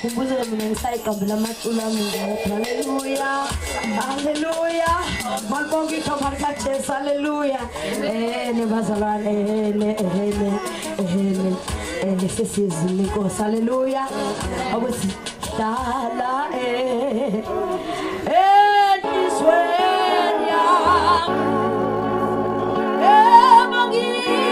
Kumbuza mina ngisayikabela amaculo ami haleluya haleluya malibonke igama likaJesu haleluya nebazalwane sesizini inkosi haleluya akwesihlala endisweni yami emangize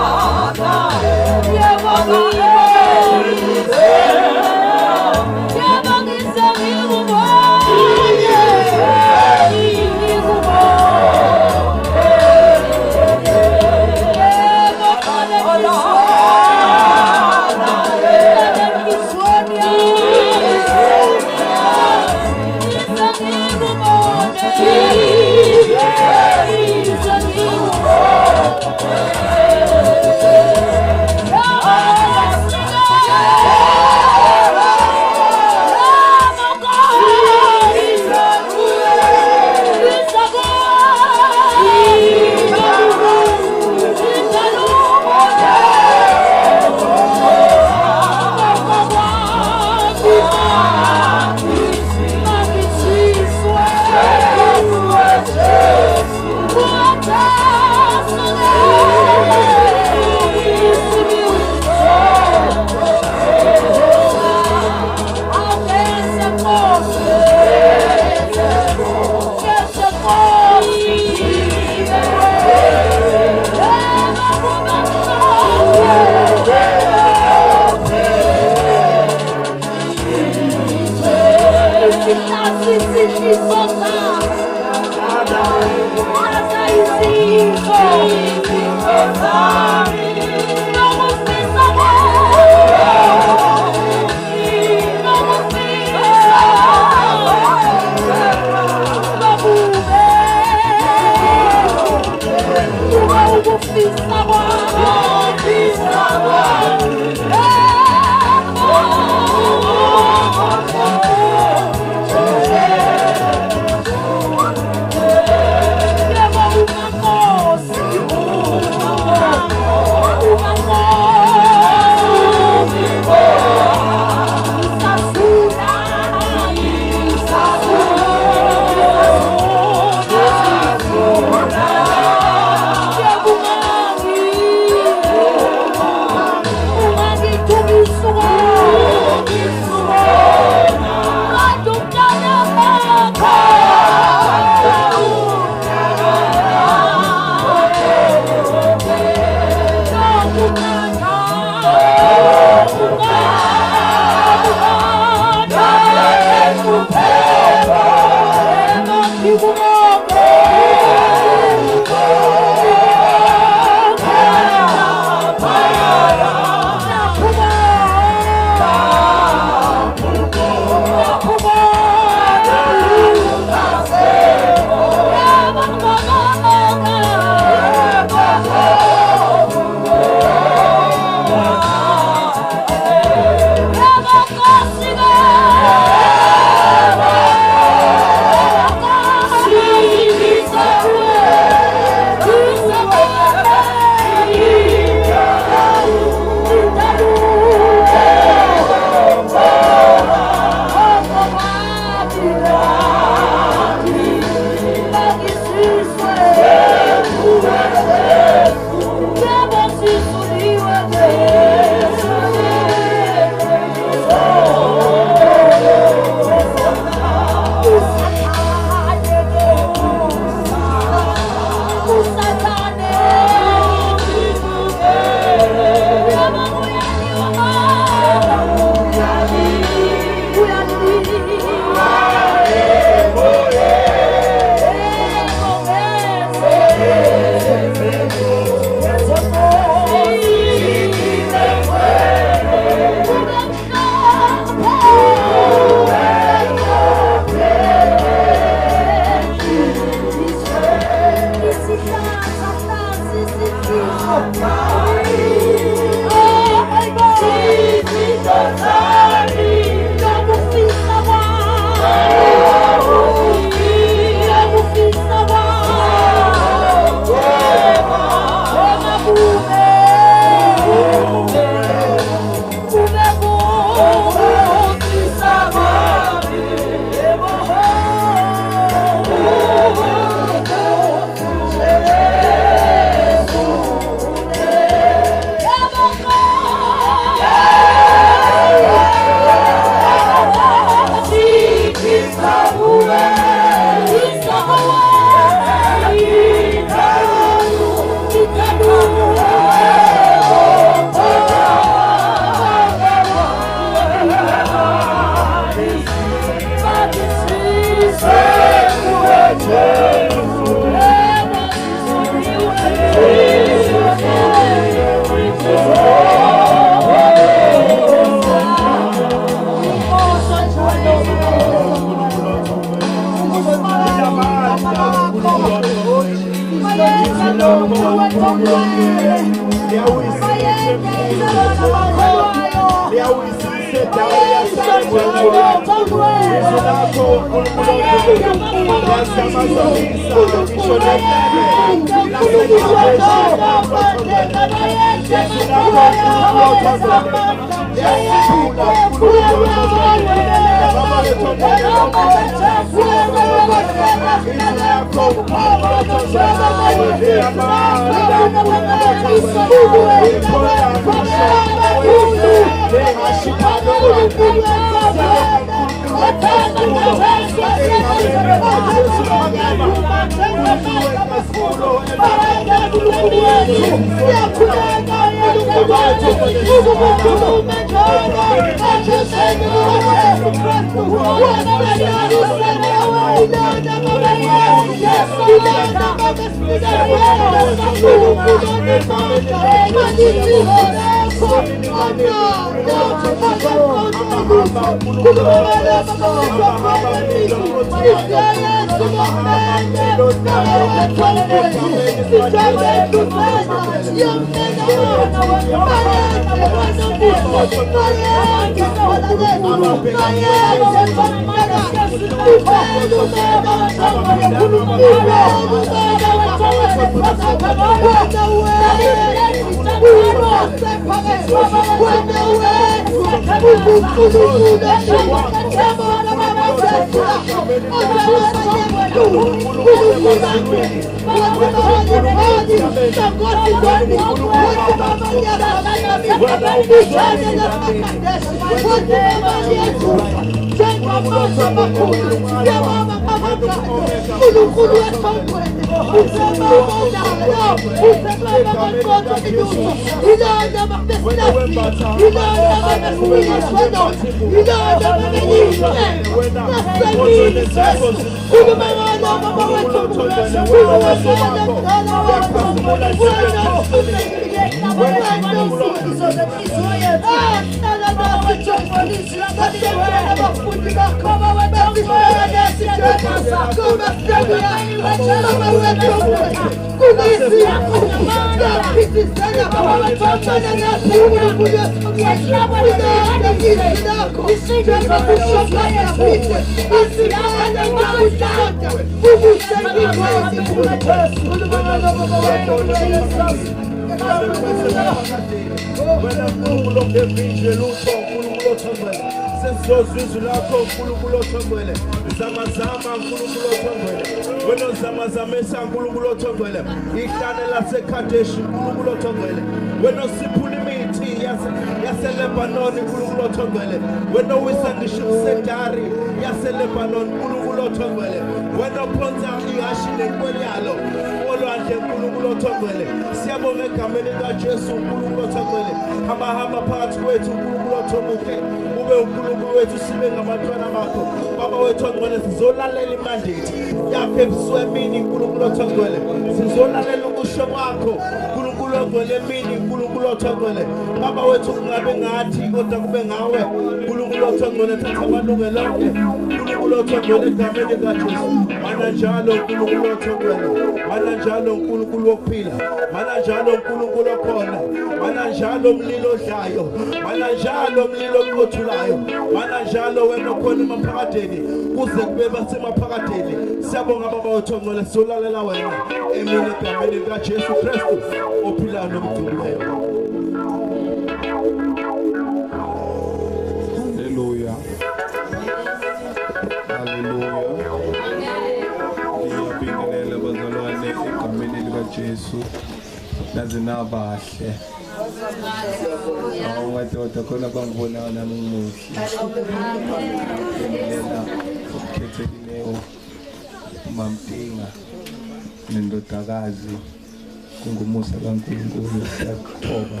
kungumusa kaNkulunkulu siyathoba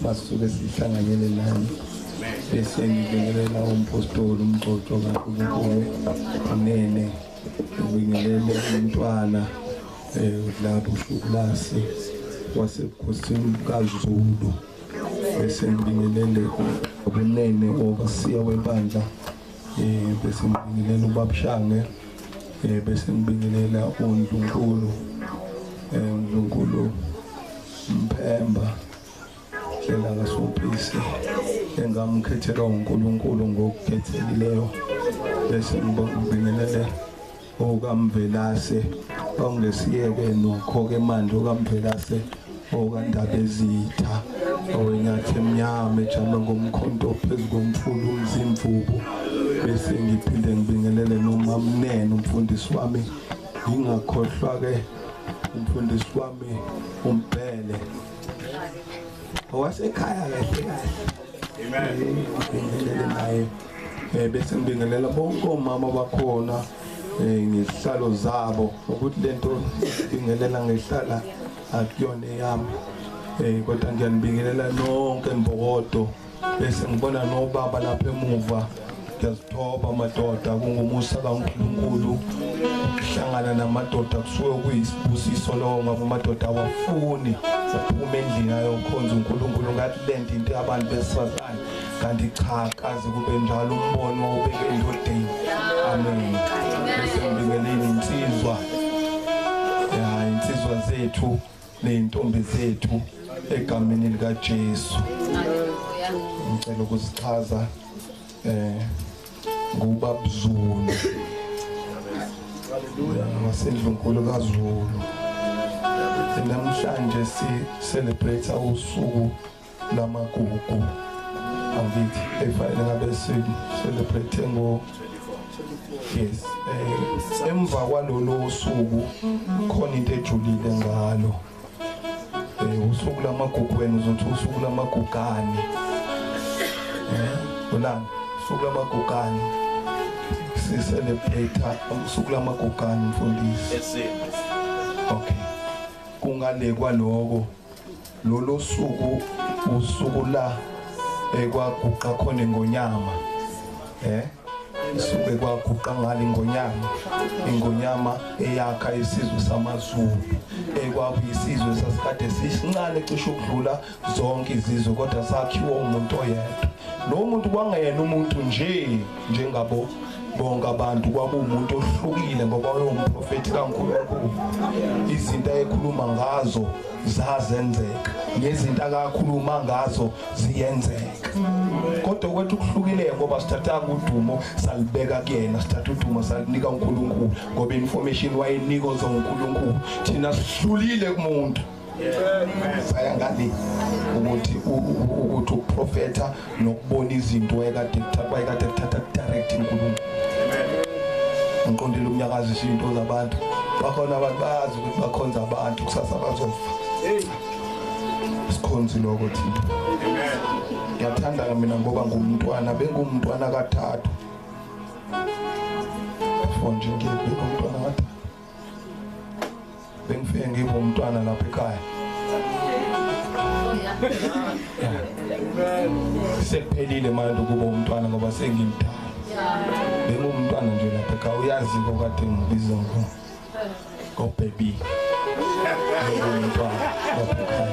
basuke sihlanganyele nani bese ngibingelela umpostoli umxoxo kaNkulunkulu unene ngibingelele umntwana uDlabo Shukulasi wasebukhosini kaZulu bese ngibingelele ubunene overseer webandla bese ngibingelela uBabshange bese ngibingelela uNdlunkulu uNdlunkulu Mphemba lela kaSophisi engamkhethela uNkulunkulu ngokukhethekileyo bese ngibingelele okamvelase ongesiyeke nokho-ke manje okamvelase okandabezitha owenyathi emnyama ejame ngomkhonto phezu komfula umzimvubu bese ngiphinde ngibingelele nomamnene umfundisi wami ngingakhohlwa-ke umfundisi wami umbhele owasekhaya kahle kahle ngibingelele naye bese ngibingelela bonke omama bakhona ngezihlalo zabo ukuthi lento ngibingelela ngehlala akuyona eyami kodwa ngiyanibingelela nonke Mbokodo bese ngibona nobaba lapha emuva ngiyazithoba amadoda kungumusa kaNkulunkulu ukuhlangana namadoda kusuke kuyisibusiso lo ngoba amadoda awafuni ukuphuma endlini ayokhonza uNkulunkulu ngathi lento into yabantu besifazane kanti cha kaze kube njalo umbono obeke endodeni amen bese ngibingelela insizwa insizwa zethu neyintombi zethu egameni likaJesu ngicela ukuzichaza ngubabZulu wasendlunkulu kaZulu namhlanje si-celebrate usuku lamagugu angithi efanele ngabe si-celebrate yes emva kwalolo suku khona into ejulile ngalo usuku lamagugu wena uzothi usuku lamagugane ulana usuku lamagugane si-celebrate usuku lamagugane mfundisi okay kungale kwaloko lolo suku usuku la ekwaguqa khona ingonyama isuke kwaguqa ngale ingonyama eyakha isizwe samaZulu ekwakuyisizwe sasikade sisincane cishe ukudlula zonke izizwe kodwa sakhiwa umuntu oyedwa lo muntu kwangena umuntu njengabo bonke abantu kwaba umuntu ohlukile ngoba wayengumprofeti kaNkulunkulu izinto ayekhuluma ngazo zazenzeka ngezinto akakhuluma ngazo ziyenzeka kodwa kwethu kuhlukile ngoba sithatha udumo salibeka kuyena sithatha udumo salinika uNkulunkulu ngoba information wayenika uNkulunkulu thina sihlulile kumuntu sayangani ukuthi uprofeta nokubona izinto ekade kuthatha direct uNkulunkulu ngiqondile umnyakazo izinto zabantu bakhona abantu bazi ukuthi bakhonza abantu kusasa bazofa sikhonzi lokho thina ngiyathanda mina ngoba ngumntwana bengumntwana kathathu fonje ngibengumntwana kathathu bengifike ngibe umntwana lapha ekhaya sekuphelile manje ukuba umntwana ngoba sengimdala bengumntwana nje lapha ekhaya uyazi kokade ngibiza ngo baby umntwana lapha ekhaya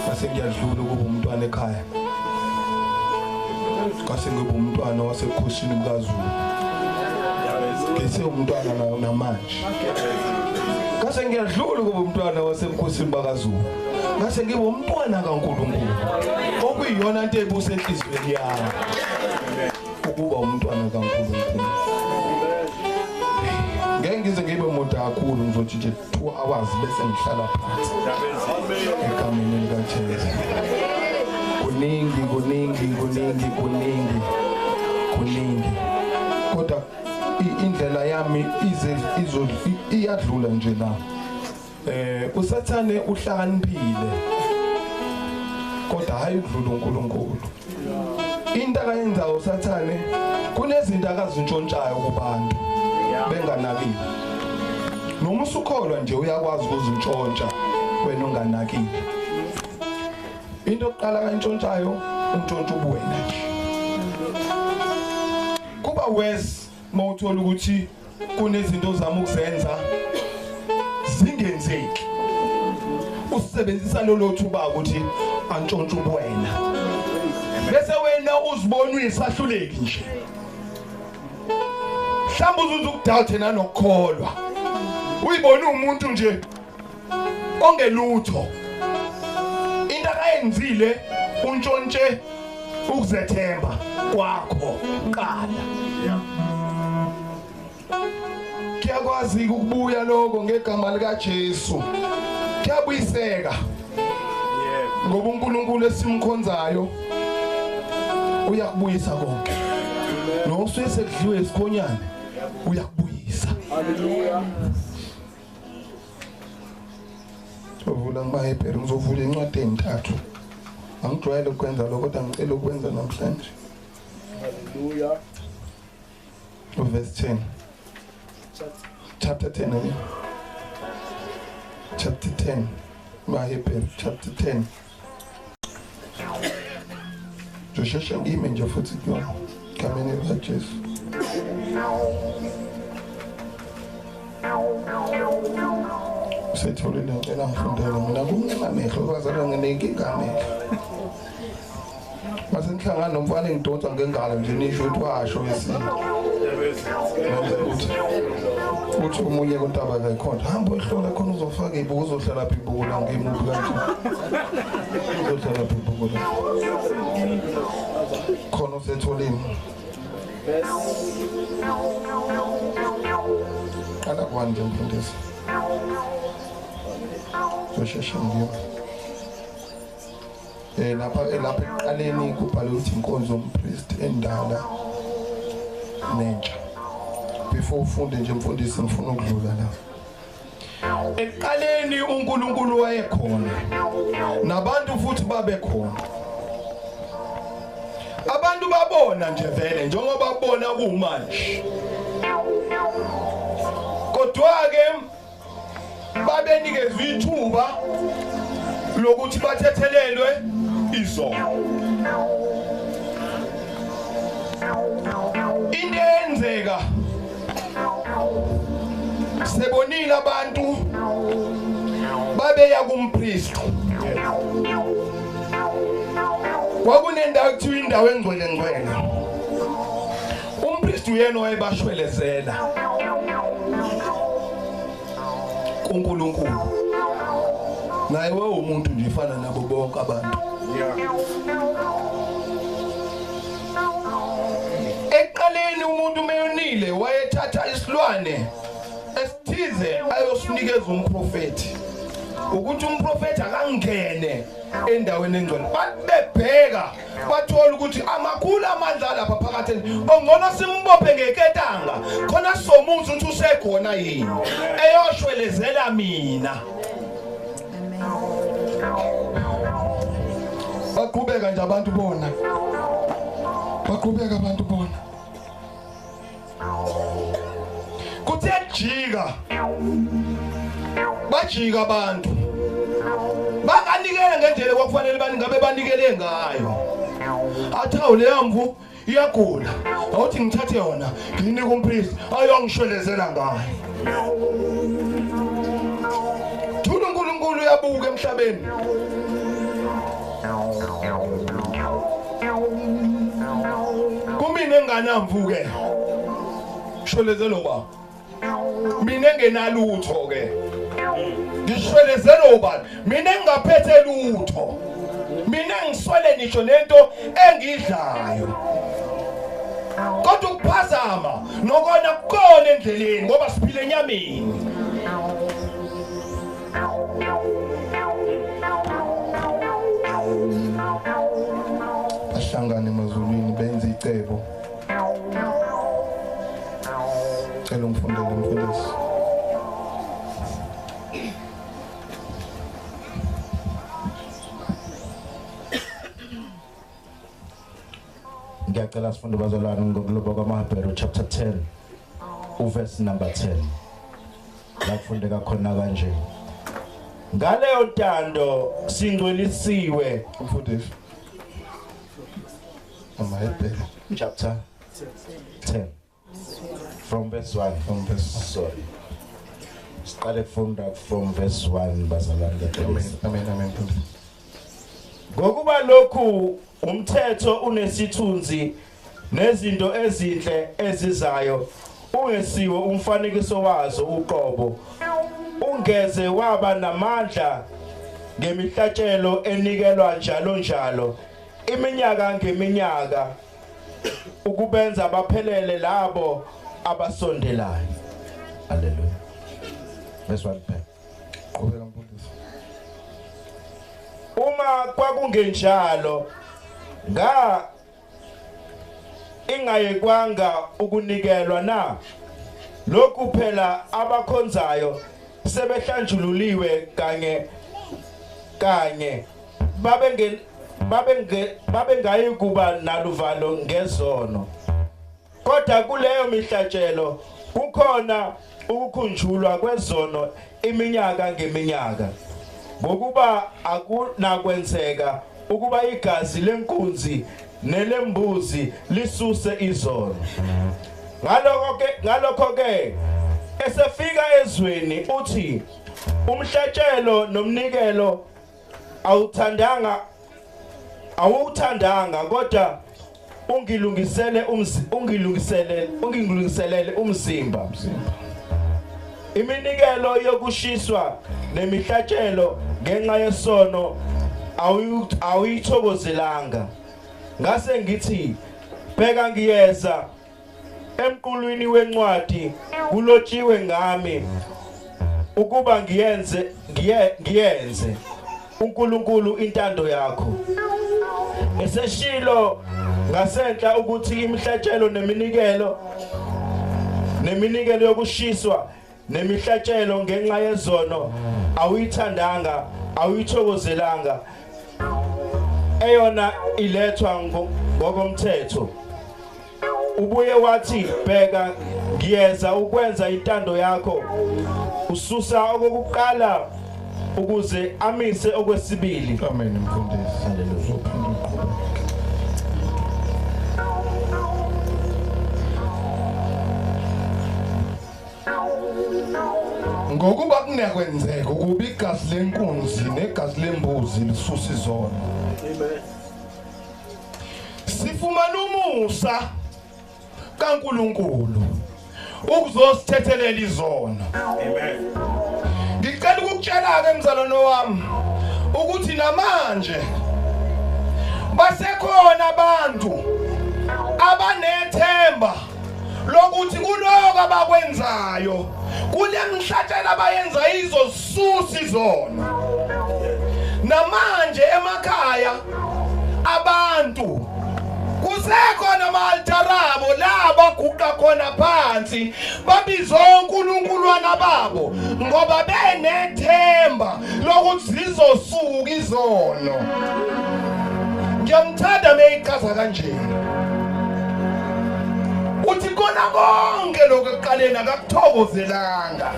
kase ngiyadlula ukuba umntwana ekhaya kase ngibe umntwana wasebukhosini bukaZulu kese umntwana namanje kase ngiyadlula ukuba umntwana wasebukhosini bakaZulu kase ngibe umntwana kaNkulunkulu okuyiyona into ebuse enhlizweni yami ukuba umntwana kaNkulunkulu ngeke ngize ngibe umuntu kakhulu ngizothi nje 2 hours bese ngihlala phansi egameni likaJesu kuningi kodwa indlela yami iyadlula nje la usathane uhlakaniphile kodwa hayi ukudlula uNkulunkulu into akayenza usathane kunezinto akazintshontshayo kubantu benganakile noma usukholwa nje uyakwazi ukuzintshontsha wena unganakile into yokuqala kantshontshayo untshontsha ubuwena nje kuba wes mawuthola ukuthi kunezinto zama ukuzenza zingenzeki usebenzisa lolo thuba ukuthi antshontshe ubuwena bese wena uzibona uyisahluleki nje mhlawumbe uzukudala thina nokukholwa uyibona umuntu nje ongelutho into akayenzile untshontshe ukuzethemba kwakho qala kuyakwazi ukubuya lokho ngegama lika Jesu kuyabuyiseka ngoba uNkulunkulu esimkhonzayo uyakubuyisa konke nosuke sekudliwe isikhonyane uyakubuyisa haleluya Ovula ngibahebheri ngizovula incwadi entathu angijwayele ukwenza lokho kodwa ngicela ukwenza namhlanje haleluya verse 10 chapter 10 again. Chapter 10 Mahebheri chapter 10 Joshua ngime nje futhi kuyona kamene la Jesu Setholile ngicela ngifundele mina kungenamehlo kwazalwa nginenkinga amehlo Mase ngihlangana nomfana engidonsa ngengalo nje nisho ukuthi washo wesinto uthi umunye kontaba ngayikhona hamba ehlola khona uzofaka ibuku uzohlala phi ibuku la ngemuva kanje uzohlala phi ibuku la khona usetholile ala kwanje mfundisi Joshua ngiyo lapha eqaleni kubhalwe ukuthi inkonzo umpriest endala nentsha before ufunde nje mfundisi ngifuna ukudlula la eqaleni uNkulunkulu wayekhona nabantu futhi babekhona abantu babona nje vele njengoba babona kumanje kodwa ke babenikezwe ithuba lokuthi bathethelelwe izono indenzeka sebonile abantu babeya kumpriest kwakunendawo ekuthiwa indawo engcwele ngcwele umpriest uyena wayebashwelezela kuNkulunkulu naye umuntu nje ifana nabo bonke abantu eqaleni umuntu meyonile wayethatha isilwane esithize ayosinikeza umprofeti ukuthi umprofeti akangene endaweni engcwele bebheka bathola ukuthi amakhulu amandla lapha phakathi ongcono simbophe ngeketanga khona somuzi ukuthi usekhona yini eyoshwelezela mina baqhubeka nje abantu bona baqhubeka abantu bona kuthe jika bajika abantu bakanikela ngendlela kwakufanele ngabe banikele ngayo athawu leyo mvu iyagula awuthi ngithathe yona nginike umpriest ayongishwelezela ngayo thula uNkulunkulu uyabuka emhlabeni kumina enganamvu ke shwelezelo ba mina engenalutho ke ngishwelezelo ubani mina engaphethe lutho mina ngiswele nisho lento engidlayo kodwa ukuphazama nokona kukona endleleni ngoba siphile enyameni bahlangane emazulwini benze icebo cela umfundele umfundisi ngiyacela sifunde bazalwane ngokuloba kwaMahebheru chapter 10 uverse number 10 la kufundeka khona kanje ngaleyo ntando singcwelisiwe umfundisi Mahebheru chapter 10 from verse 1 sorry siqale kufunda from verse 1 bazalwane amen ngokuba lokhu umthetho unesithunzi nezinto ezinhle ezizayo ungesiwe umfanekiso wazo uqobo ungeze waba namandla ngemihlatshelo enikelwa njalo iminyaka ngeminyaka ukubenza baphelele labo abasondelayo. Hallelujah. Verse 1. Qhubeka mfundisi. Uma kwakungenjalo ingayekwanga ukunikelwa na lokhu phela abakhonzayo sebehlanjululiwe kanye babengayi kuba naluvalo ngezono, kodwa kuleyo mihlatshelo kukhona ukukhunjulwa kwezono iminyaka ngeminyaka, ngokuba akunakwenzeka ukuba igazi lenkunzi nelembuzi lisuse izono. Ngalokho ke esefika ezweni uthi umhlatshelo nomnikelo awuthandanga kodwa ungilungiselele umzimba. Iminikelo yokushiswa nemihlatshelo ngenxa yesono awuyithokozelanga. Ngase ngithi bheka ngiyeza emqulwini wencwadi kulotshiwe ngami ukuba ngiyenze uNkulunkulu intando yakho. Eseshilo ngasenhla ukuthi imihlatshelo neminikelo yokushiswa nemihlatshelo ngenxa yezono awuyithandanga awuyithokozelanga, eyona ilethwa ngokomthetho. Ubuye wathi bheka ngiyeza ukwenza intando yakho, ususa okokuqala ukuze amise okwesibili. Amen mfundisi. Hallelujah. Ngokuba kunekwenzeka ukuba igazi lenkunzi negazi lembuzi lisusa izono. Amen. Sifumana umusa kaNkulunkulu ukuzosithethelela izono. Amen. Ngicela ukukutshela ke mzalwane wami ukuthi namanje basekhona abantu abanethemba lokuthi kuloko abakwenzayo kule mhlatshelo abayenza izosisusa izono. Namanje emakhaya abantu kusekhona ama-altarabo la baguqa khona phansi babiza onkulunkuluwana babo ngoba benethemba lokuthi zizosuka izono. Ngiyamthanda meyichaza kanje uthi kona konke lokho ekuqaleni akakuthokozelanga,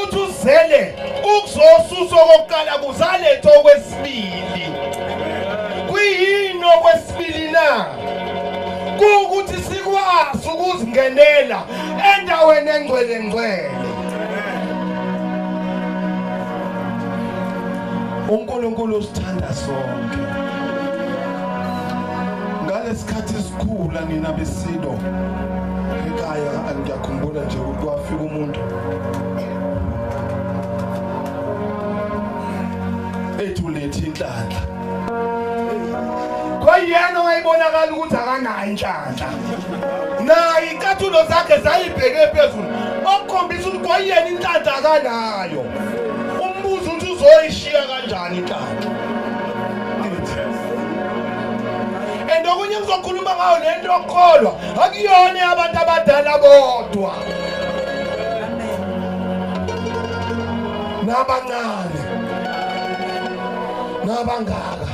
uthi uzele ukuzosusa okokuqala kuzaletha okwesibili. Kuyini okwesibili na? Kuukuthi sikwazi ukuzingenela endaweni engcwele. uNkulunkulu usithanda sonke. Ngalesikhathi isikhula nina besilo ekhaya ngiyakhumbula nje ukuthi wafika umuntu ethulethe inhlanhla. Kwayena wayibonakala ukuthi akanayo inhlanhla. Nayi ikathulo zakhe zayibheke phezulu. Okukhombisa ukuthi kwayena inhlanhla akanayo. Umbuzo ukuthi uzoyishiya kanjani inhlanhla. Endokunye ngizokhuluma ngayo lento yokukholwa akuyona abantu abadala bodwa. Nabancane. Nabangaka.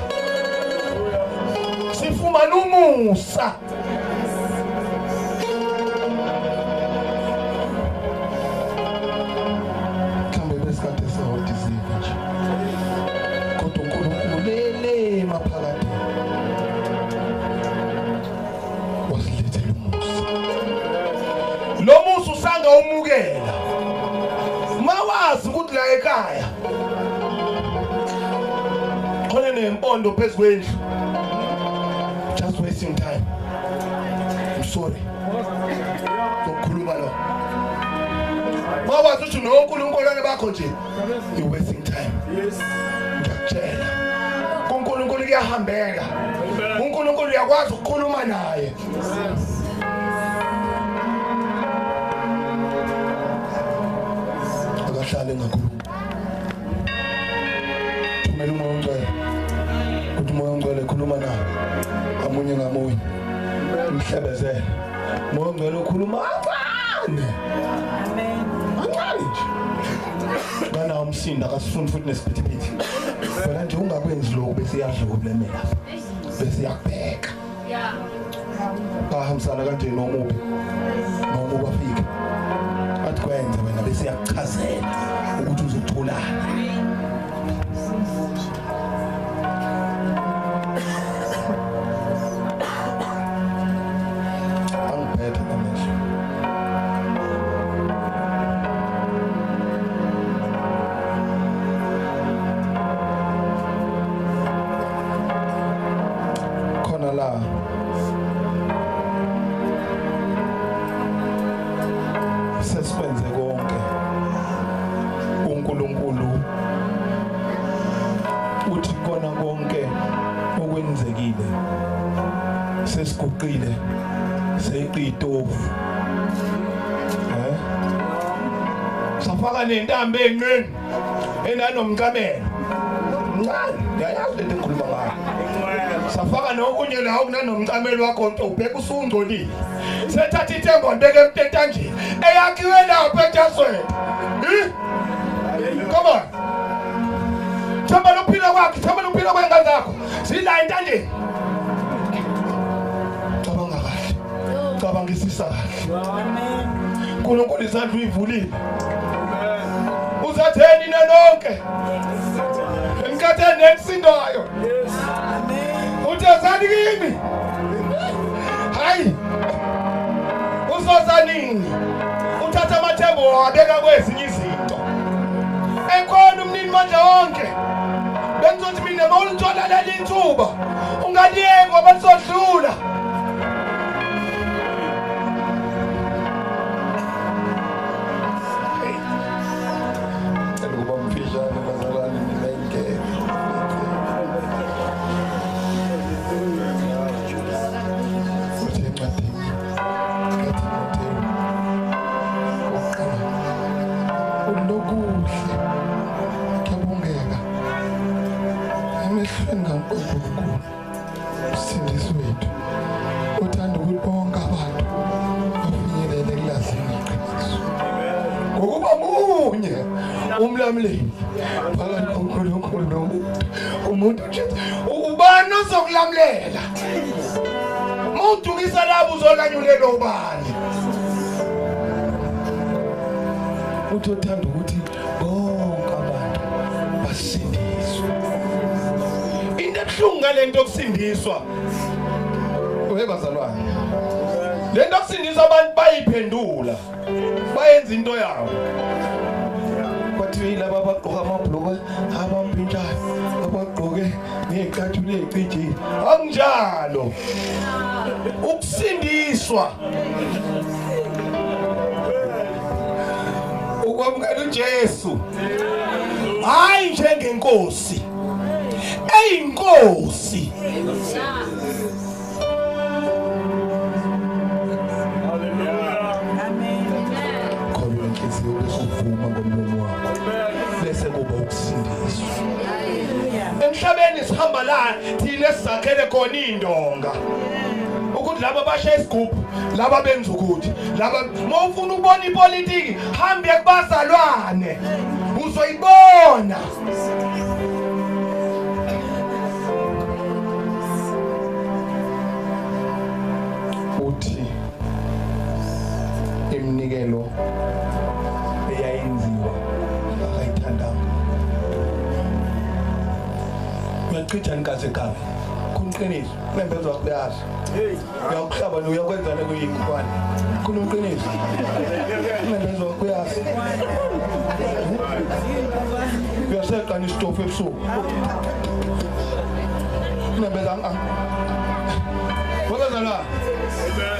Sifumana umusa. Kambe besikade sawudizika nje. Kodwa uNkulunkulu lele maphakathi. Wasilethela umusa. Lo musa usanga umukela. Mawazi ukuthi la ekhaya khona nempondo phezulu. Just wasting time. I'm sorry. Ngokhuluma lo. wazi ukuthi noNkulunkulu bakho nje you wasting time. Ngiyakutshela uNkulunkulu kuyahambeka. uNkulunkulu uyakwazi ukukhuluma naye. Akahlale ngakhuluma. Thumela umoya ongcwele. Uthi umoya ongcwele khuluma naye. Amunye ngamunye. Mhlebezele. Umoya ongcwele ukhuluma kancane. Amen. Bana umsinda akasifuni futhi nesiphithi. Wena nje ungakwenzi lokho bese iyadlubulemela. Bese iyakubheka. Yeah. Bahambisana kanje nomubi. Nomubi wafika. Athi kwenze wena bese iyakuchazela ukuthi uzotholana. Angiphethe namehlo. Khona la sesikwenze konke uNkulunkulu uthi kona konke okwenzekile sesiguqile seyiqitofu safaka nentambo enqeni enanomcamelo mncane yayazi lento enkhuluma ngayo safaka nokunye la okunanomcamelo wakho ubheka usungcolile sethatha ithembo ndeke emtentanjeni eyakhiwe lapho etasweni come on thamba lophila kwakhe thamba lophila kwengane zakho sila entanjeni cabanga kahle cabangisisa kahle amen uNkulunkulu izandla uyivulile uzatheni nonke emkhatheni nesindayo amen uthazani kimi hayi uzozanini uthatha amathembo wabeka kwezinye izinto ekhona umnini manje wonke benzothi mina mawulithola leli ithuba ungaliyeka ngoba lisodlula ukuba mfishane bazalwane ningayingeke uNkulunkulu Sindisi wethu uthanda ukuthi bonke abantu bafinyelele kulazini iqiniso ngokuba munye umlamleli phakathi koNkulunkulu nomuntu umuntu nje ubani ozokulamlela mawudukisa labo uzolanyulela ubani uthi uthanda ukuthi bonke abantu basindiswe ebuhlungu ngalento yokusindiswa webazalwane lento yokusindiswa abantu bayiphendula bayenza into yabo bathi laba abagqoka amabhulukwe abampintshayo abagqoke ngecathulo ecijile akunjalo ukusindiswa ukwamukela uJesu hayi njengenkosi eyinkosi khona inhliziyo besuvuma ngomlomo wakho bese kuba ukusindiswa emhlabeni sihamba la thina sizakhele khona indonga ukuthi laba basha isigubhu laba benza ukuthi laba mawufuna ukubona ipolitiki hambe kubazalwane uzoyibona uthi iminikelo eyayenziwa akayithandanga uyachithani kaze kabe kumqiniso nembezwa kuyazi uyakuhlaba noyakwenzana kuyikubani kunomqiniso nembezwa kuyazi uyaseqa nisitofu ebusuku nembeza bazalwane.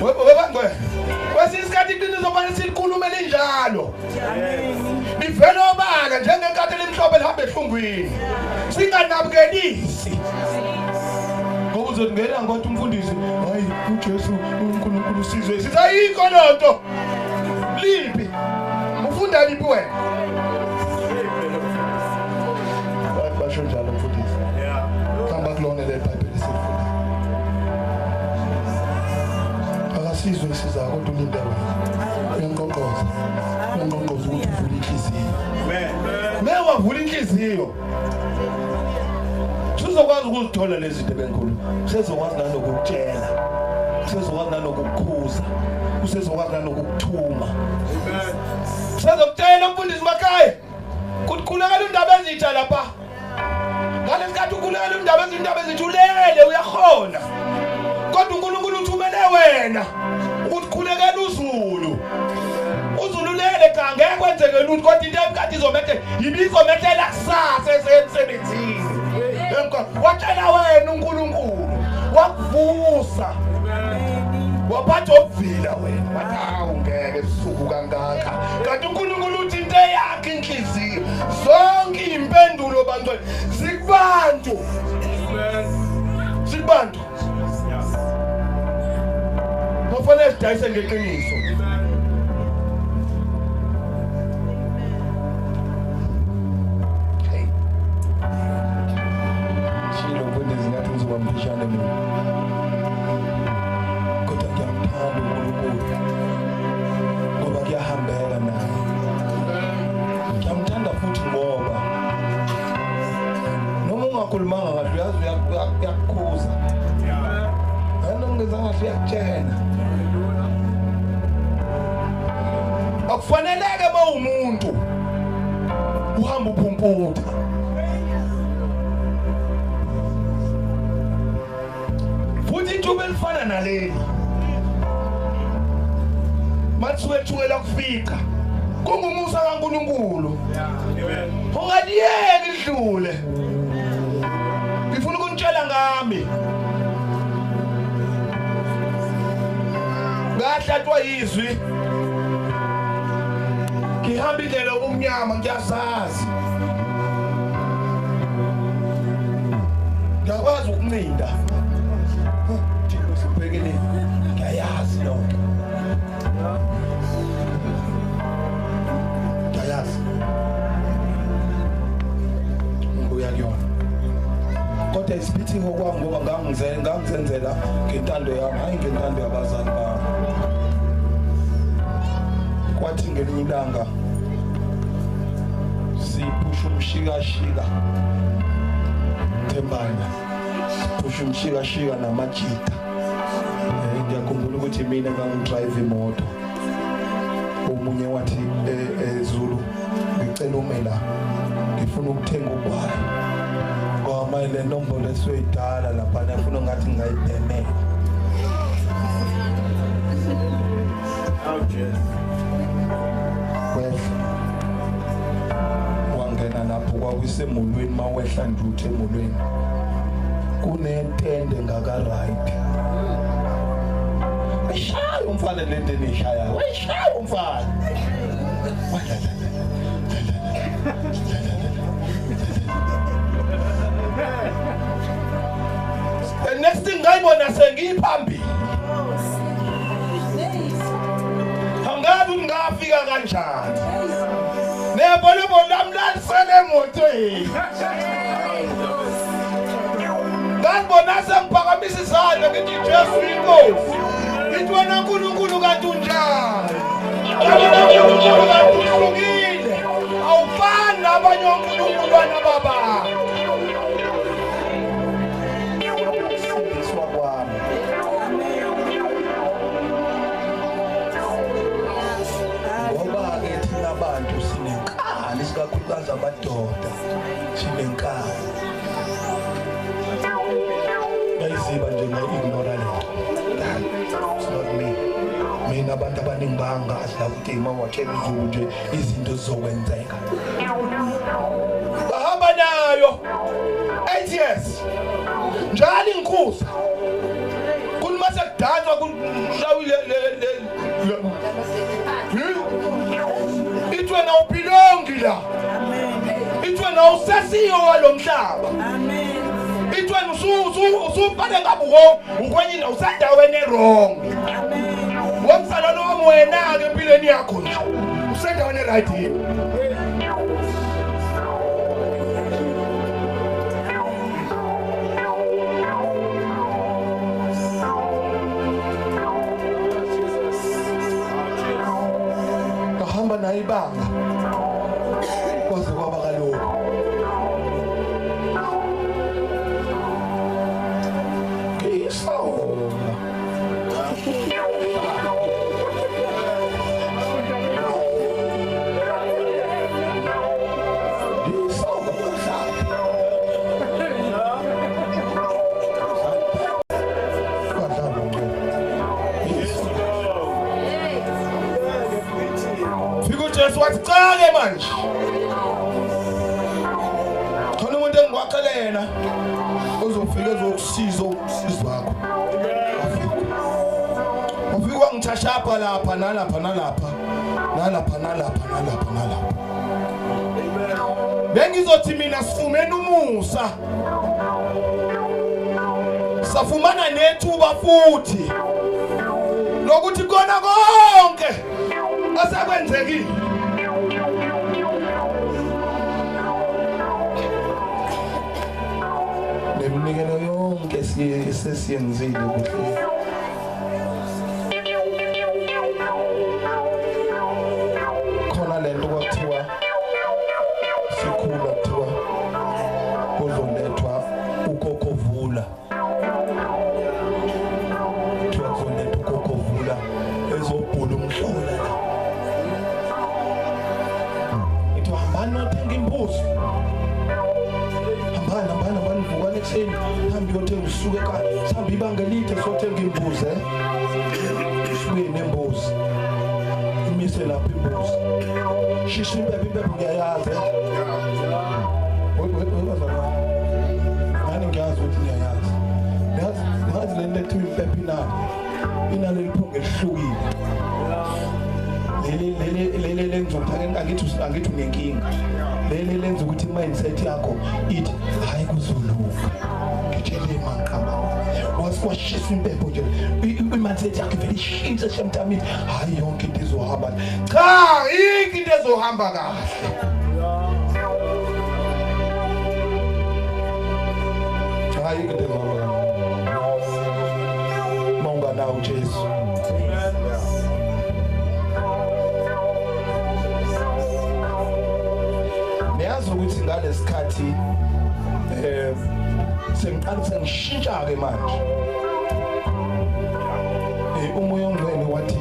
Webangwe. Kwesisikhathi iqiniso zofanele silikhulume linjalo. Livele obala njengenkathi limhlobo lihamba ehlungwini. Singanabukeli. Ngoba uzongena ngothi umfundisi, hayi uJesu uNkulunkulu sizwe. Sisayikho lonto. Lipi? Ufunda lipi wena? Basho njalo mfundisi. Hamba kulona le Bible esifunda. Akasizwe isiza kodwa ulinda wena. Uyangqoqoza. Uyangqoqoza ukuthi uvule inhliziyo. Amen. Mewa vula inhliziyo. Sizokwazi ukuzithola lezi zinto benkulu. Sizokwazi nanokukutshela. Sizokwazi nanokukukhuza. Usizokwazi nanokukuthuma. Amen. Sizokutshela umfundisi makhaya. Kukhulekela indaba ezitsha lapha. Ngalesikhathi ukhulekela indaba ezithulele uyakhona. Kodwa uNkulunkulu uthumele wena ukuthi khulekela uZulu. uZulu lele cha ngeke kwenzeke lutho kodwa into emkhathi izomethe ibizomethela kusasa esemsebenzini. Watshela wena uNkulunkulu wakuvusa. Waphatha ukuvila wena wathi awungeke suku kangaka. Kanti uNkulunkulu uthi into yakhe inhliziyo. Zonke impendulo bantwana sikubantu. Sikubantu. Kufanele sidayise ngeqiniso. Shilo kwendezi ngathi ngizoba mphishane mina. Kodwa ngiyamthanda uNkulunkulu. Ngoba kuyahambeka naye. Ngiyamthanda futhi ngoba noma ungakhulumanga kahle uyazi uyakukhuza. Noma ungezanga kahle uyakutshela. Akufaneleke umuntu uhamba uphumputa. Futhi ithuba elifana naleli mathiwethuwela kufika kungumusa kaNkulunkulu. Ungadiyeki idlule. Ngifuna ukunitshela ngami. Ngahlathwa yizwi. Ngihamba indlela omnyama ngiyazazi. Ngiyakwazi ukuncinda. Thina sibhekele ngiyayazi lonke. Ngiyayazi. Ngibuya kuyona. Kodwa isipithi ngokwami ngoba ngangizenzela ngentando yami hayi ngentando yabazali bami. Kwathi ngelinye ilanga siphusha umshikashika Thembana, siphusha umshikashika namajita. Ngiyakhumbula ukuthi mina ngangidrive imoto. Omunye wathi Zulu ngicela ume la ngifuna ukuthenga ugwayi. Ngoba ile nombolo esiyoyidala lapha ngifuna ngathi ngayibhemela. Wangena lapho kwakusemulweni mawehla njuthe emulweni kunentende ngaka right. Eshaya umfana lento enishaya. Eshaya umfana. The next thing ngayibona sengiphambili. Angazi ngafika kanjani. Nebona lami lalisele emotweni. Ngabona sengiphakamisa izandla ngithi Jesu inkosi. Ngithi wena uNkulunkulu kanti unjani? uNkulunkulu kanti uhlukile. Awufani nabanye onkulunkulu baba. Abantu sinenkani isikakhulukazi amadoda sinenkani bayiziba nje nge-ignorant. It's not me. Mina abantu abaningi bangazi la ukuthi mawatshela uZulu nje izinto zizokwenzeka bahamba nayo 8 years njalo inkhuza kunima sekudala Yazo kushawile itwe na upilongi la. Itwe na usesiyo walomhlaba. Amen. Itwe usuphathe ngabuko ukwenye na usendaweni wrong. Amen. Womsala lo wena ke empilweni yakho nje. Usendaweni right here. Kahamba na ibanga. Kwaze kwaba kaloko. Wakucale manje khona umuntu engwakhelena uzofika ezokusiza wakho ufika ngithashapha lapha nalapha bengizothi mina sifumene umusa safumana nethuba futhi lokuthi kona konke asakwenzekile nemnikelo yonke sesiyenzile kuhle khona lento kwathiwa sikhula kuthiwa kuzolethwa ukokhovula kuthiwa kuzolethwa ukokhovula ezobhula umhlola la ithiwa hambani nothenga imbuzi hambani vukani ekuseni hambi yothenga usuke ekhaya sihambe ibanga elide sothenga imbuzi sibuye nembuzi imise lapho imbuzi shisha impepho ngiyayazi ngani ngiyazi ukuthi niyayazi ngazi le nto ethiwa impepho inalo liphunga elihlukile leli lenza ukuthi angithi unenkinga leli lenza ukuthi mindset yakho ithi hayi kuzoluka ngitshele maqaba wasishisa impepho nje mindset yakho vele ishintsha sometimes hayi yonke into izohamba cha into ezohamba kahle hayi into ezohamba monga nawo Jesu niyazi ukuthi ngalesikhathi sengiqala sengishintsha ke manje umoya ongcwele wathi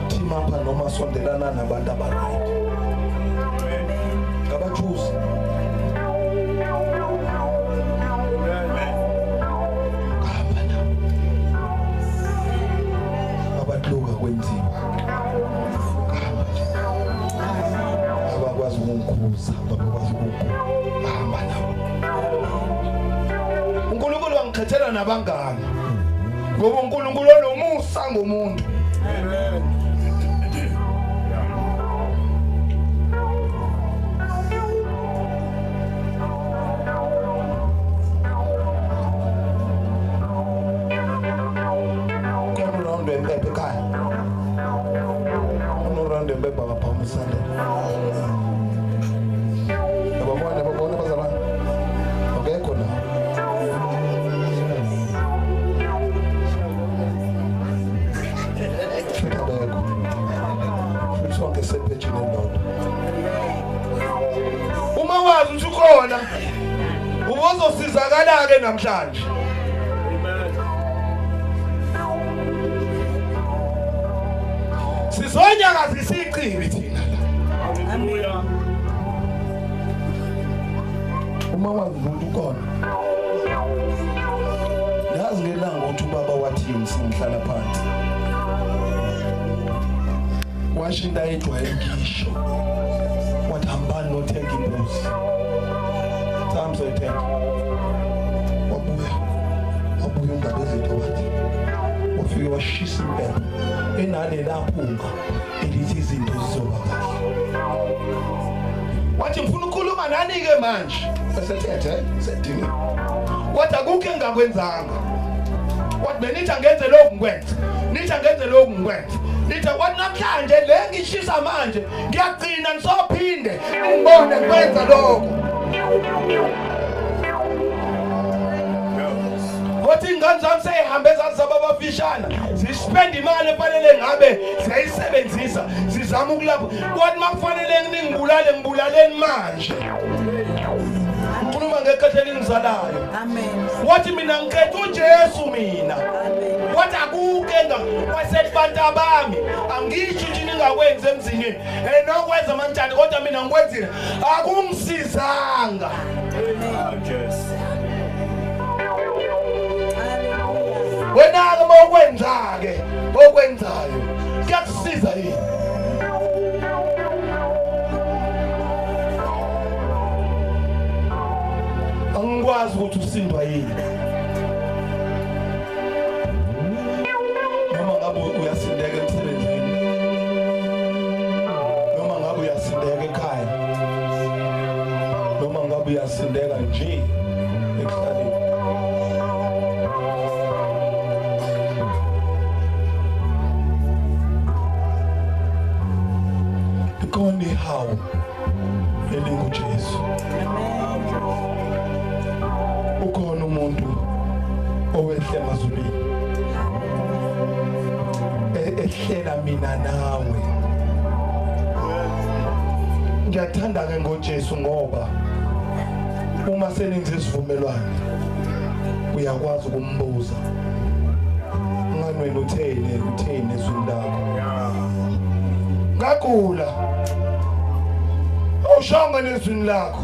team up noma sondelana nabantu abaright ngabajuzi abadluka kwenziwa abakwazi ukukhuza abakwazi ukuhamba nabo uNkulunkulu wangikhethela nabangani ngoba uNkulunkulu onomusa ngomuntu amen kono round empephe ekhaya kono round empephe abaphamusana babona bazalwane akekho na sonke sephetshini endoda uma wazi ukuthi ukhona ubozosizakala ke namhlanje amen sizonyaka sisichibi thina haleluya uma wazi ukuthi ukhona yazi ngelanga ukuthi ubaba wathi simhlala phansi washinda ejwaye ngisho wathi hambani nothenga imbuzi samso ethenga wabuya ungabezitho wathi wafike washisa impepho enale laphunga elithi izinto zizoba kahle. Wathi ngifuna ukukhuluma nani ke manje. Esethethe sedini. Wathi akukho engakwenzanga. Wathi benithi angenze lokhu ngikwenza. Nithi angenze lokhu ngikwenza. Nithi wathi namhlanje le ngishisa manje ngiyagcina nisophinde ngibone kwenza lokho. Wathi ingane zami seyihambe zababafishana zispend imali efanele ngabe siyayisebenzisa sizama ukulapha. Wathi makufanele ngingibulaleni manje. Ukhuluma ngekhatheni ngizalayo. Amen. Wathi mina ngikhetha uJesu mina. Wathi akukenga kwasebantu abami angisho nje ningakwenzi emzini nokwenza manjani kodwa mina ngikwenzile akungisizanga. Wena ke mawukwenza ke okwenzayo kuyakusiza yini? Angikwazi ukuthi usindwa yini. Noma ngabe uyasindeka emsebenzini. Noma ngabe uyasindeka ekhaya. Noma ngabe uyasindeka nje ekuhlaleni. Only how elingu Jesu. Ukhona umuntu owehle emazulwini ehlela mina nawe. Ngiyathanda ke ngoJesu ngoba uma seninze isivumelwano uyakwazi ukumbuza ngani wena utheni ezweni lakho. Ngagula awushanga nezwini lakho.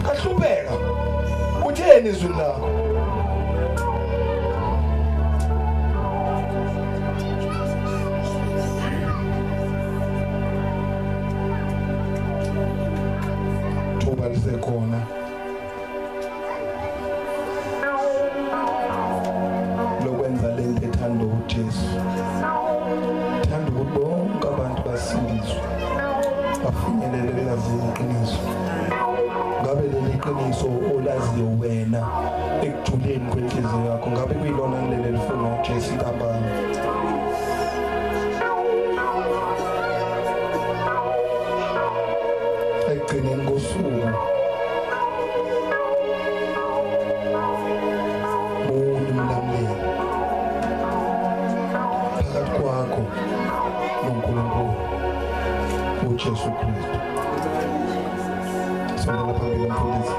Kahlubeka utheni ezwini lakho. Thuba lisekhona lokwenza lento ethanda uJesu. Thanda ukuthi bonke abantu basindiswe bafinyelele elazini iqiniso. Ngabe leli qiniso olaziyo wena ekujuleni kwenhliziyo yakho ngabe kuyilona leli lifuna uJesu ntambama. Ekugcineni kosuku umlamuli phakathi kwakho noNkulunkulu uJesu Kristu. Sondela phambili mfundisi.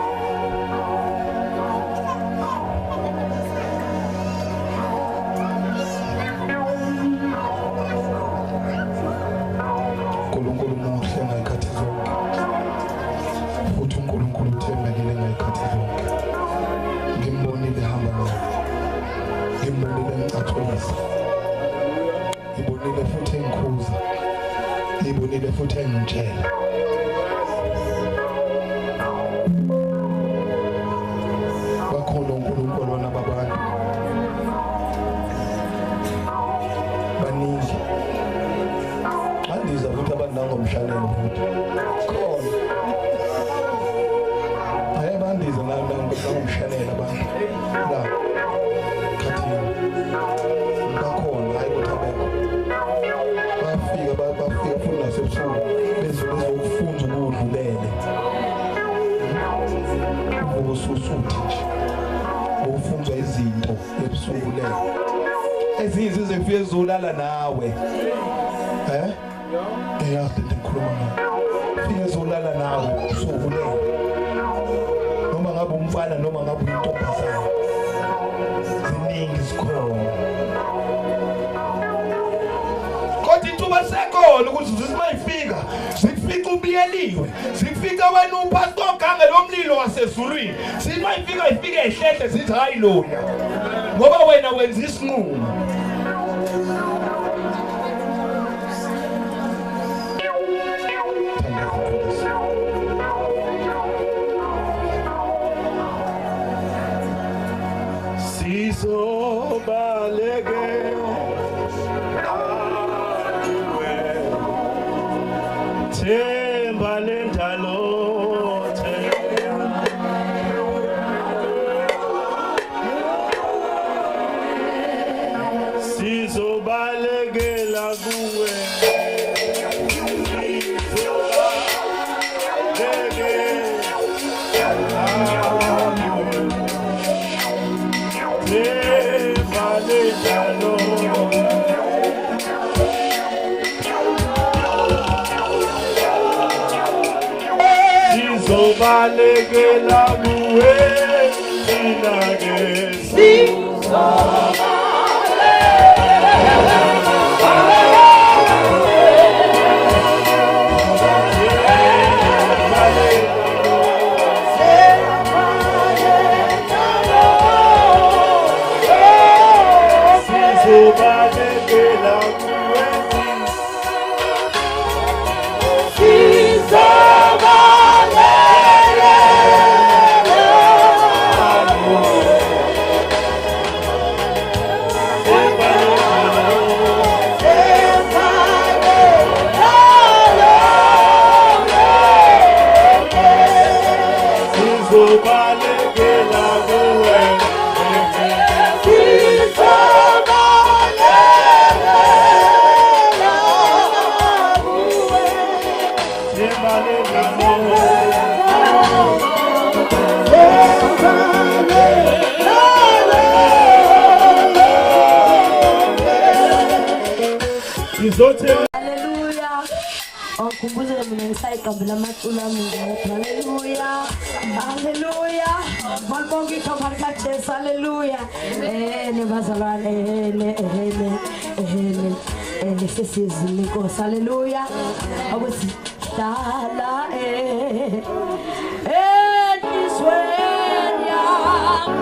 uNkulunkulu muhle ngayikhathi zonke. Futhi uNkulunkulu uthembekile ngayikhathi zonke. Ngimbonile hamba naye. Ngimbonile ngicatholisa. Ngibonile futhi engikhuza. Ngibonile futhi engitshela. Bakhona uNkulunkulu nababantu. Baningi. Andiza ukuthi abantu ngomshanelo futhi. Khona. Ayebandiza ngomshanelo abantu. La. Khathini. Bakhona hayi ukuthi abekho. Bafika futhi nasebusuku bezokufunda ukudlulele. Ubususuthi nje. Ufundzwa izinto ebusuku le. Ezinye zifike zolala nawe. Eyazi ndikhuluma nawe. Fike zolala nawe usuku le. Noma ngabe umfana noma ngabe uyintombazana. Ziningi zikhona. Kodwa ithuba sekhona ukuthi zimayifika zifika ubiyeliwe zifika wena upastor gange lomlilo wasezulwini simayifika ifike ehlehle zithi hayi lona ngoba wena wenza isinqumo. Sizobaleke Themba lendalo sizobalekela kuwe Sizobalekela kuwe thina ke sizobalekela kuwe sizobalekela kuwe Hallelujah. Wakumbusha mina ngisayigamba lamaculo ami ngedwa. Hallelujah. Hallelujah. Malibonke igama likaJesu. Hallelujah. Nebazalwane sesizini Nkosi. Hallelujah. Akwesihlala endizweni yami.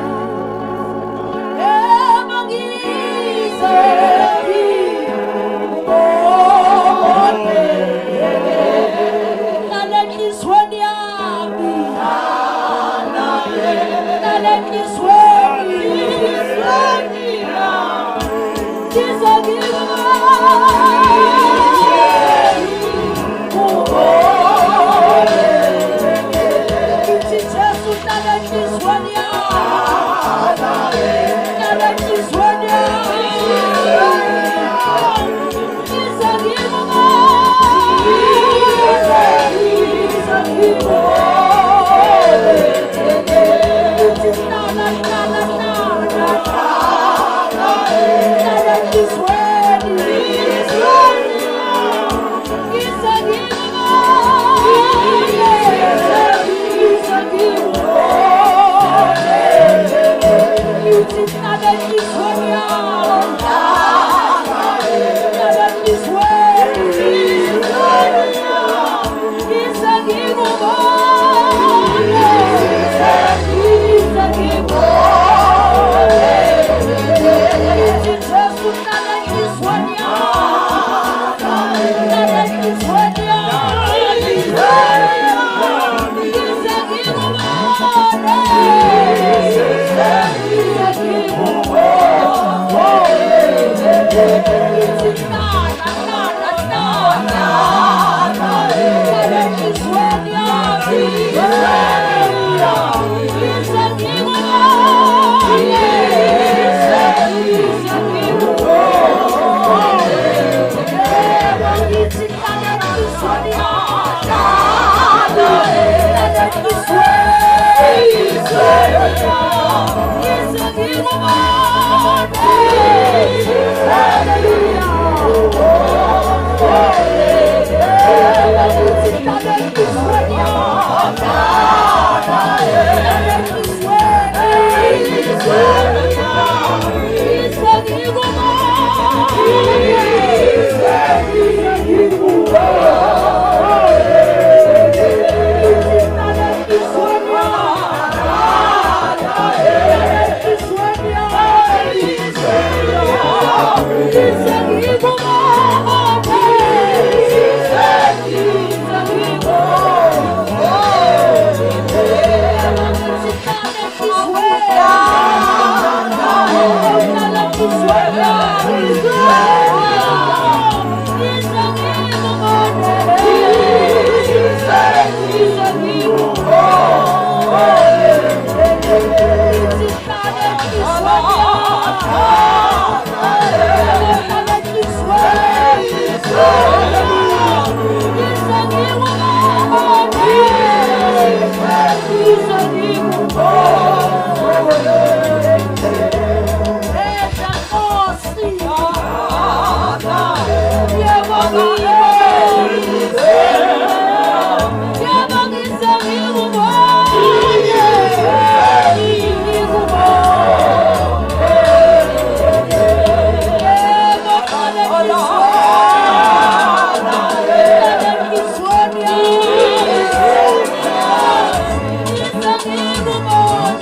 It's a Oh,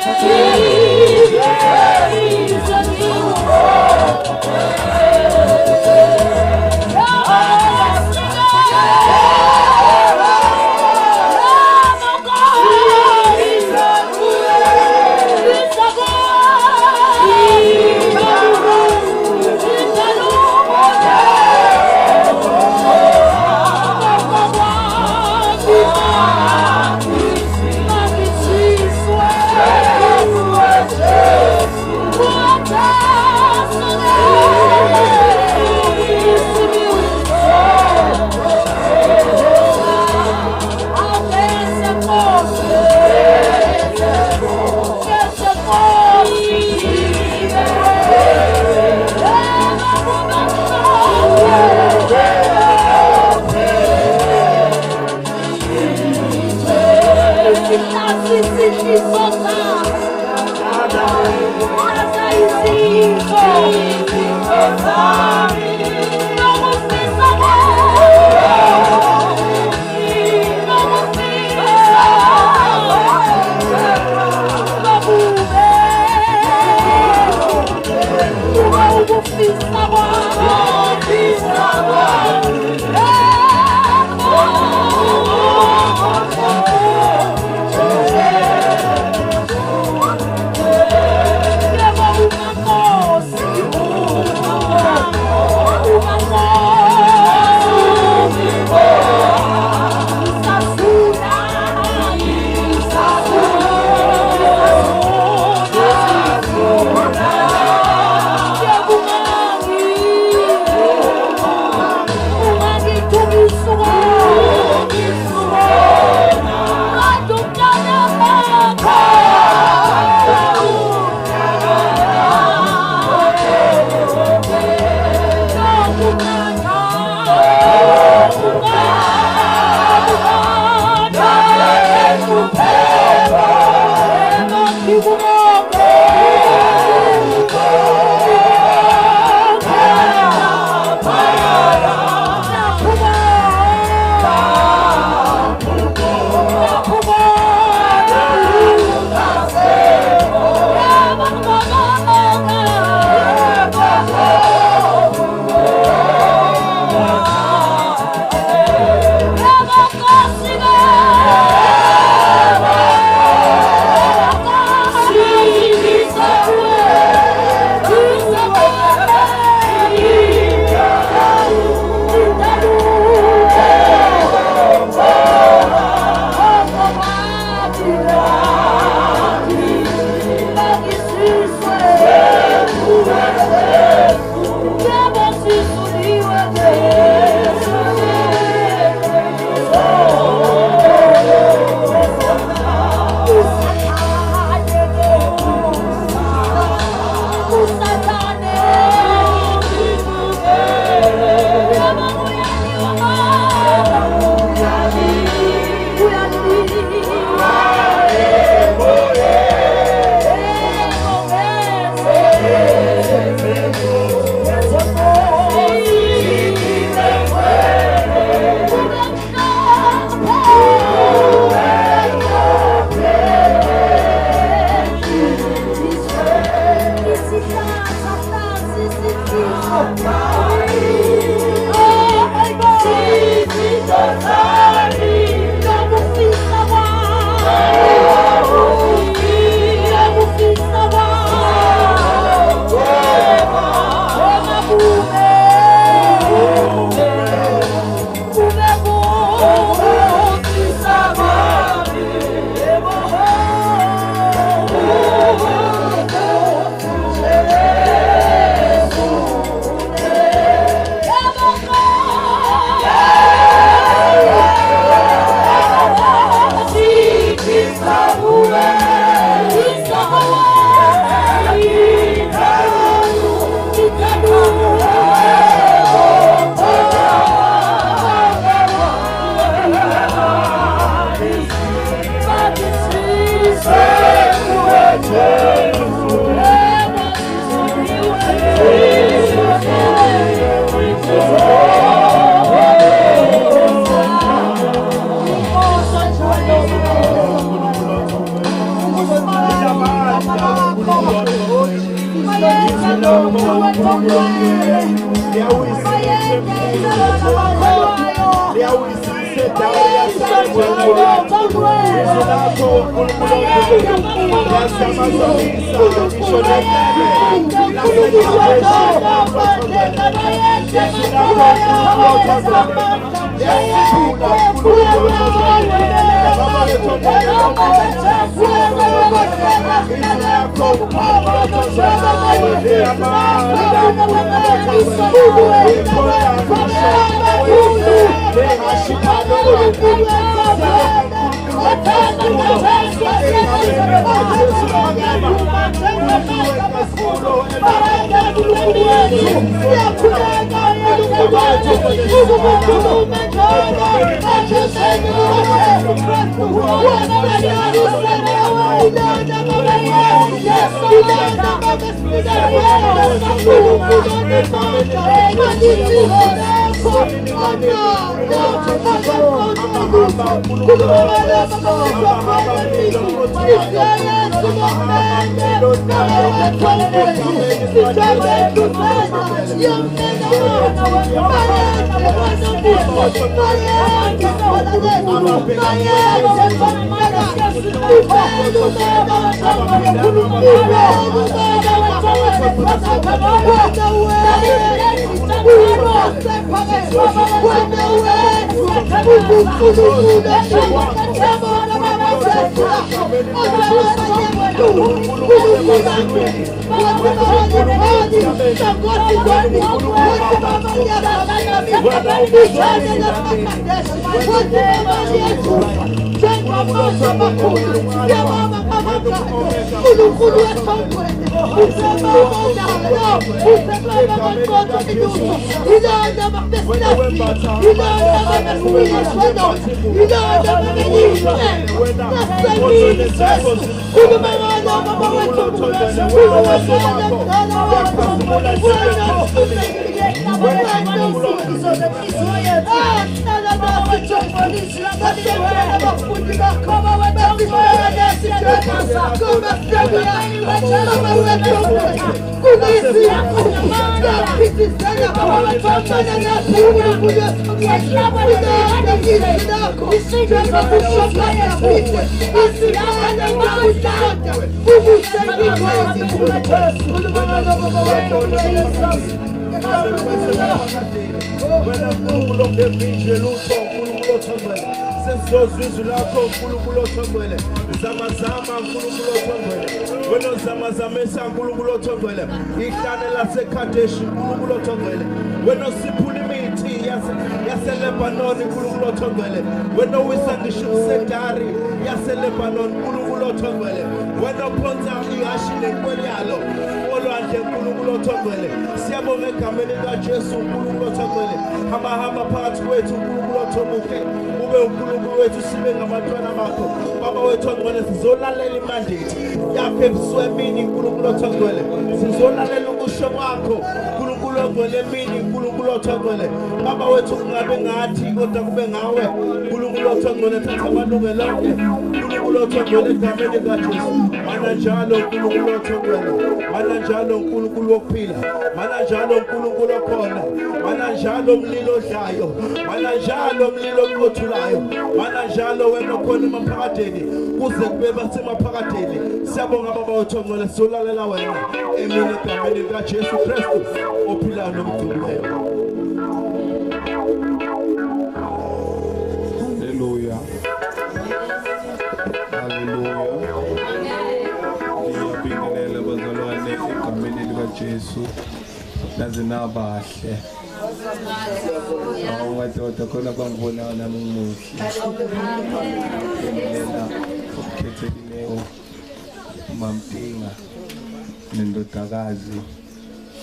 nendodakazi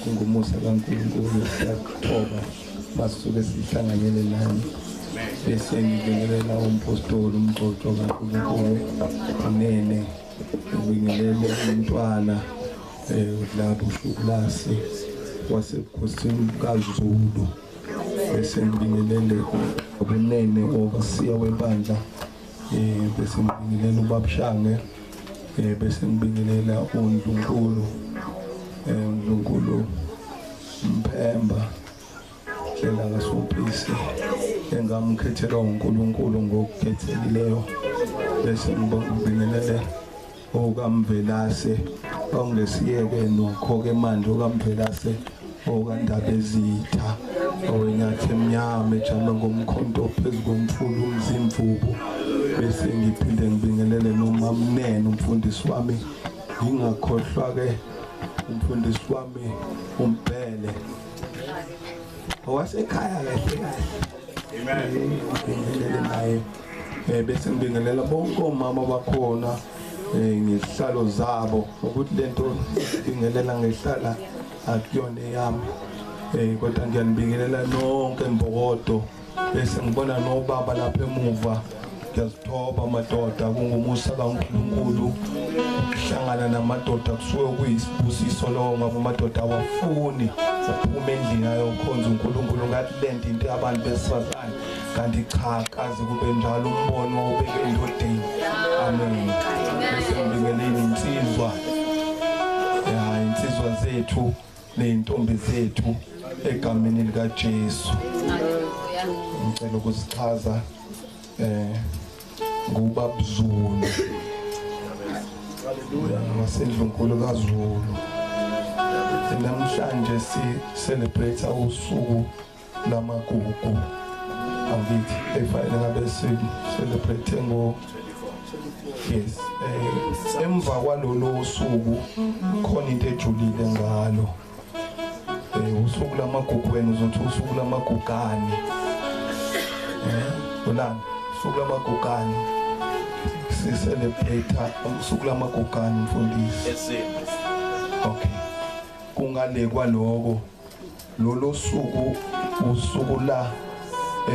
kungumusa kaNkulunkulu siyaqoba basuke sihlanganyele nani bese ngibingelela umpostoli umcoco kaNkulunkulu unene ngibingelele umntwana uDlabo Shukulasi wasebukhosini kaZulu bese ngibingelele ubunene overseer webandla bese ngibingelela uBabshange bese ngibingelela uNkulunkulu uNkulunkulu Mphemba hlela kaSuphisi engamkhethela uNkulunkulu ngokukhethekileyo bese ngibingelele okamvelase ongesiyeke nokho-ke manje okamvelase okandabezitha owenyathi emnyama ejame ngomkhonto phezu komfula umzimvubu bese ngiphinde ngibingelele nomamnene umfundisi wami ngingakhohlwa-ke umfundisi wami uMbhele owasekhaya kahle kahle ngibingelele naye bese ngibingelela bonke omama bakhona ngezihlalo zabo ukuthi lento ngibingelela ngehlala akuyona eyami kodwa ngiyanibingelela nonke embokodo bese ngibona nobaba lapha emuva ngiyazithoba amadoda kungumusa kaNkulunkulu ukuhlangana namadoda kusuke kuyisibusiso lokho ngoba amadoda awafuni ukuphuma endlini ayokhonza uNkulunkulu ngathi lento into abantu besifazane kanti cha kaze kube njalo umbono obeke endodeni amen bese ngibingelela insizwa insizwa zethu neyintombi zethu egameni lika Jesu ngicela ukuzichaza ngubabZulu wasendlunkulu kaZulu namhlanje si-celebrate usuku lamagugu angithi efanele ngabe si-celebrate yes emva kwalolo suku khona into ejulile ngalo usuku lamagugu wena uzothi usuku lamagugane ulana usuku lamagugane si-celebrate usuku lamagugane mfundisi okay kungale kwaloko lolo suku usuku la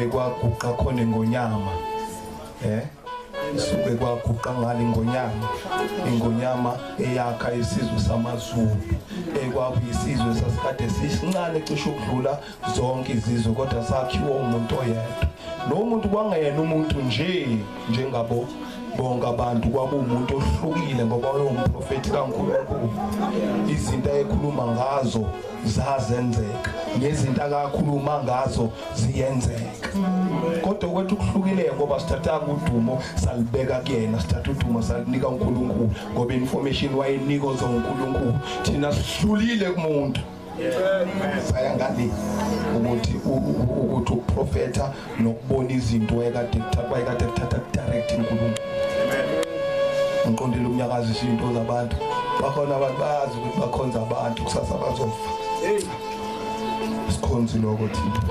ekwaguqa khona ingonyama isuke kwaguqa ngale ingonyama eyakha isizwe samaZulu ekwakuyisizwe sasikade sisincane cishe ukudlula zonke izizwe kodwa sakhiwa umuntu oyedwa lo muntu kwangena umuntu njengabo bonke abantu kwaba umuntu ohlukile ngoba uyumprofeti kaNkulunkulu izinto ayekhuluma ngazo zazenzeka nezinto akakhuluma ngazo ziyenzeka kodwa kwethu kuhlukile ngoba sithatha udumo salibeka kuyena sithatha udumo salinika uNkulunkulu ngoba information wayenika zoNkulunkulu thina sihlulile kumuntu sayangani ukuthi uprofeta nokubona izinto ekade kuthatha direct uNkulunkulu ngiqondile umnyakazo izinto zabantu bakhona abantu bazi ukuthi bakhonza abantu kusasa bazofa sikhonzi lokho thina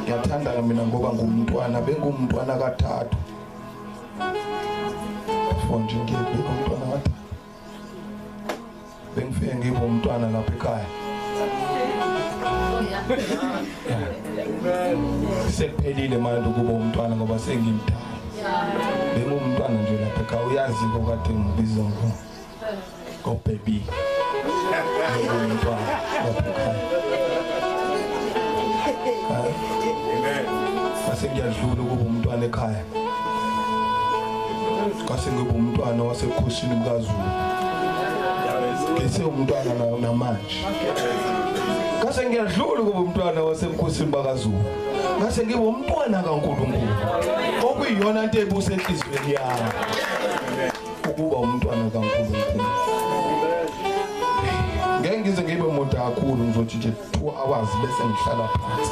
ngiyathanda mina ngoba ngumntwana bengumntwana kathathu fonje ngiyibumntwana kathathu bengifike ngibe umntwana lapha ekhaya sekuphelile manje ukuba umntwana ngoba sengimdala bengumntwana nje lapha ekhaya uyazi kokade ngibiza ngo baby umntwana lapha ekhaya kase ngiyadlula ukuba umntwana ekhaya kase ngibe umntwana wasebukhosini bukaZulu bese umntwana namanje kase ngiyadlula ukuba umntwana wasebukhosini bakaZulu kase ngibe umntwana kaNkulunkulu okuyiyona into ebusa enhlizweni yami ukuba umntwana kaNkulunkulu ngeke ngize ngibe muda kakhulu ngizothi nje 2 hours bese ngihlala phansi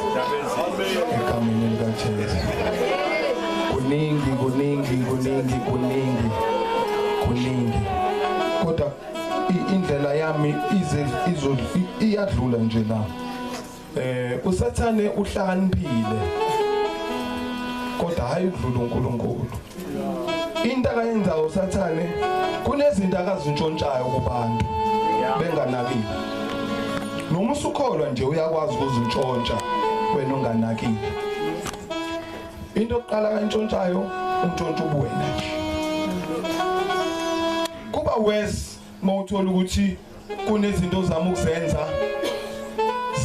egameni likaJesu kuningi kodwa indlela yami iyadlula nje la usathane uhlakaniphile kodwa hayi ukudlula uNkulunkulu into akayenza usathane kunezinto akazintshontshayo kubantu benganakile noma usukholwa nje uyakwazi ukuzintshontsha wena unganakile into oqala kantshontshayo untshontsha ubuwena nje kuba wes mawuthola ukuthi kunezinto ozama ukuzenza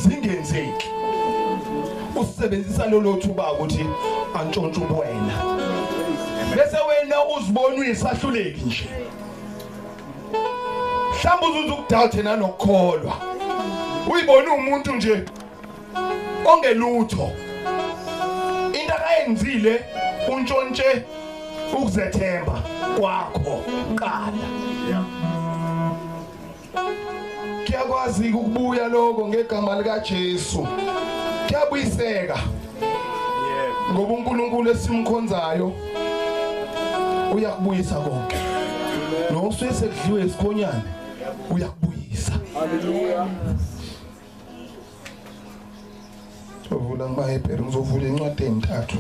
zingenzeki usebenzisa lolo thuba ukuthi antshontshe ubuwena bese wena uzibona uyisahluleki nje mhlawumbe uzukudala thina nokukholwa uyibona umuntu nje ongelutho into akayenzile untshontshe ukuzethemba kwakho qala kuyakwazi ukubuya lokho ngegama lika Jesu kuyabuyiseka ngoba uNkulunkulu esimkhonzayo uyakubuyisa konke nokusuye sekudliwe isikhonyane uyakubuyisa haleluya ovula ngamaHebheru ngizovula incwadi ezintathu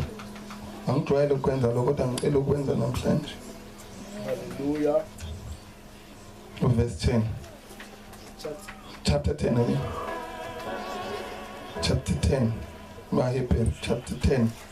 angijwayele ukwenza lokho kodwa ngicela ukwenza namhlanje haleluya verse 10 chapter 10 chapter 10 maHebheru chapter 10